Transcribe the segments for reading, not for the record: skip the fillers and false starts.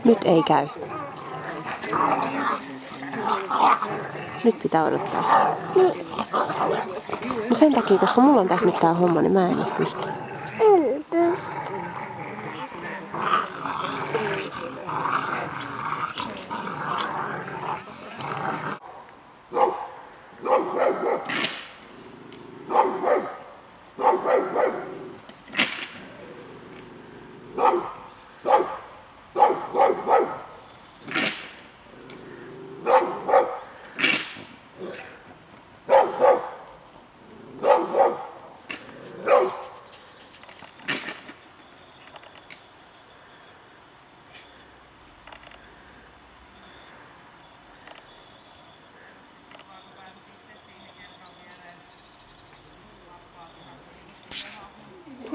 Nyt ei käy. Nyt pitää odottaa. No sen takia, koska mulla on tässä nyt tää homma, niin mä en nyt pysty. En pysty.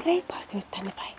Reippaasti nyt tänne päin.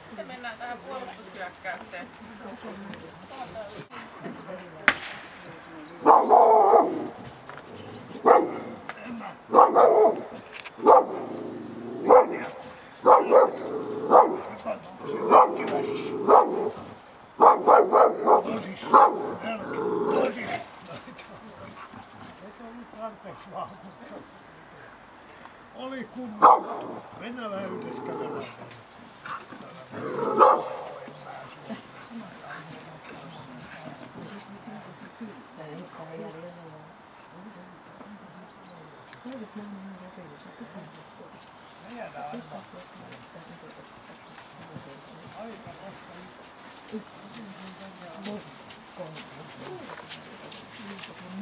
Sitten mennään tähän puolustushyökkäykseen. Oli kumma. Mennään vähän yhdessä kävelemään.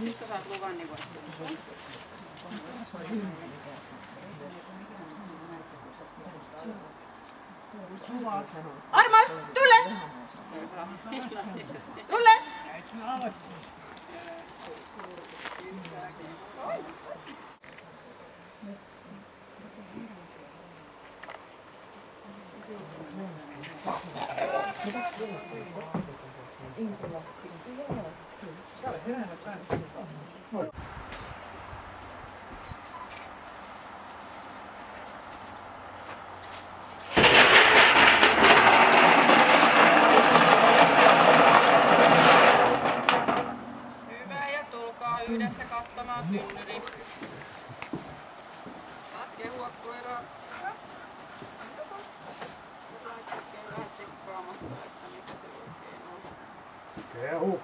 Nyt sä saat luvan, niin voit. Armas, tule! Tule! Hyvä, ja tulkaa yhdessä katsomaan tynnyri. Saat kehua koiraa. Vähän tsekkaamassa, että mikä se oikein on. Kehu.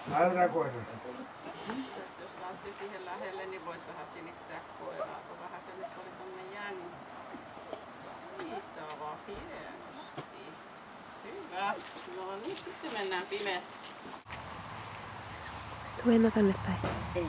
Mäyräkoira. Jos saat sen siihen lähelle, niin voit vähän silittää koiraa, kun vähän se nyt oli tommonen jänni. Siitä vaan hienosti. Hyvä. No niin, sitten mennään pimeässä. Tule Enna tänne päin. Ei.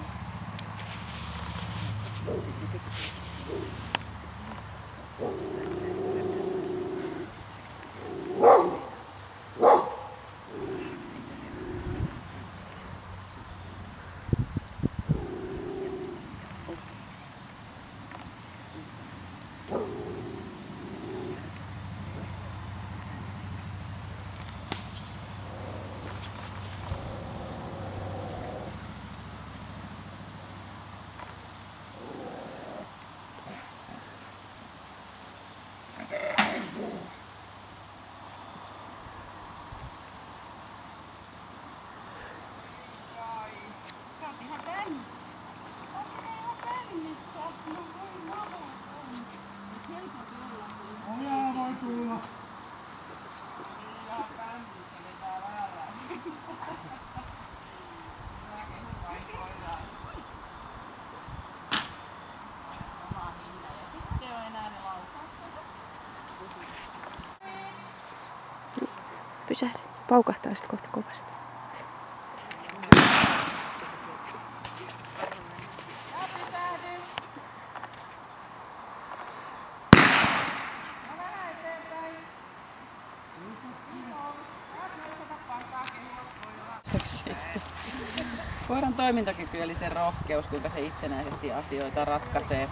Pysähdy. Paukahtaa sit kohta kovasti. Koiran toimintakyky eli sen rohkeus, kuinka se itsenäisesti asioita ratkaisee.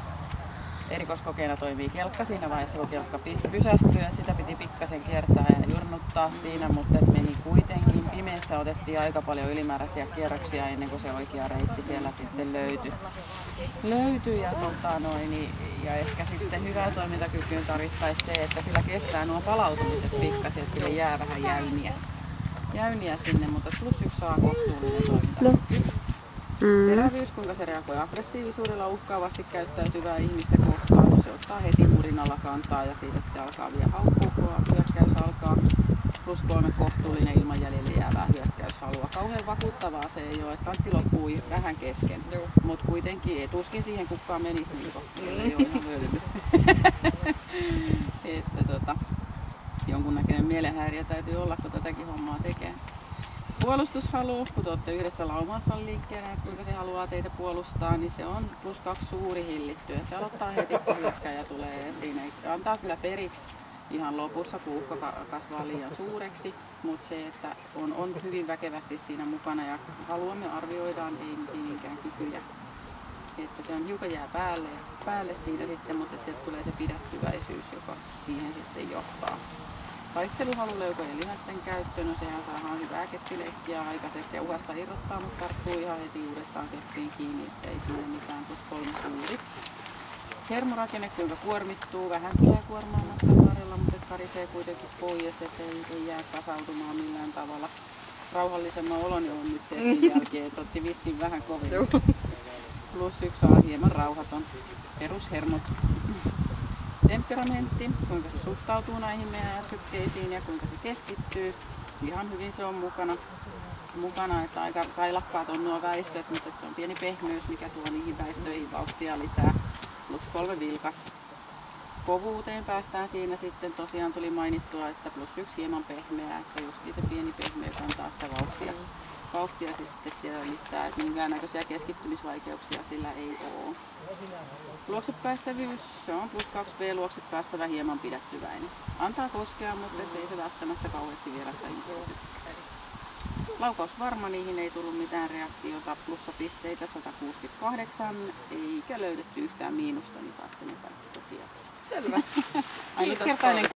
Erikoiskokeena toimii kelkka siinä vaiheessa, kun kelkka pysähtyy. Sitä piti pikkasen kiertää ja jurnuttaa siinä, mutta meni kuitenkin. Pimeässä otettiin aika paljon ylimääräisiä kierroksia ennen kuin se oikea reitti siellä sitten löytyi. Ja ehkä sitten hyvää toimintakykyyn tarvittaisiin se, että sillä kestää nuo palautumiset pikkasen, että sille jää vähän jäyniä sinne, mutta +1 saa kohtuullinen toimintakyky. Terävyys, kuinka se reagoi aggressiivisuudella uhkaavasti käyttäytyvää ihmistä kohtaan. Se ottaa heti murinalla kantaa ja siitä sitten alkaa vielä haukkua. Hyökkäys alkaa. +3 kohtuullinen ilman jäljelle jäävää hyökkäyshalua. Kauhean vakuuttavaa se ei ole, että kantti loppuu vähän kesken. Mutta kuitenkin tuskin siihen kukaan menisi, niin ei ole ihan hölmy. Että jonkunnäköinen mielenhäiriö täytyy olla, kun tätäkin hommaa tekee. Puolustushalu, kun te olette yhdessä laumassa liikkeellä, kuinka se haluaa teitä puolustaa, niin se on +2 suuri hillitty. Se aloittaa heti, kun hyökkäjä tulee esiin. Antaa kyllä periksi ihan lopussa, kun uhka kasvaa liian suureksi, mutta se, että on hyvin väkevästi siinä mukana ja haluamme arvioidaan, ei niinkään kykyjä. Että se on hiukan jää päälle siinä sitten, mutta sieltä tulee se pidättyväisyys, joka siihen sitten johtaa. Taisteluhalu leukojen lihasten käyttöön, no sehän saadaan hyvää keppileikkiä aikaiseksi ja uhasta irrottaa, mutta tarttuu ihan heti uudestaan keppiin kiinni, ettei siinä mitään +3 suuri. Hermorakenne, kuinka kuormittuu, vähän tulee kuormaa matkan varrella, mutta karisee kuitenkin pois, ettei jää kasautumaan millään tavalla. Rauhallisemman olon on nyt testin jälkeen, että otti vissiin vähän kovin. +1 saa hieman rauhaton. Perushermot. Temperamentti, kuinka se suhtautuu näihin meidän ärsykkeisiin ja kuinka se keskittyy. Ihan hyvin se on mukana että aika railakkaat on nuo väistöt, mutta se on pieni pehmeys, mikä tuo niihin väistöihin vauhtia lisää. +3 vilkas. Kovuuteen päästään siinä sitten, tosiaan tuli mainittua, että +1 hieman pehmeää, että justiin se pieni pehmeys antaa sitä vauhtia sitten siellä lisää, että minkäännäköisiä keskittymisvaikeuksia sillä ei ole. Luoksepäästävyys, se on +2 luokset päästävä hieman pidättyväinen. Antaa koskea, mutta ei se välttämättä kauheasti vierasta ihmistä. Laukaus varma, niihin ei tullut mitään reaktiota, plussapisteitä 168, eikä löydetty yhtään miinusta, niin saatte ne kaikki kotia. Selvä. Ainutkertainen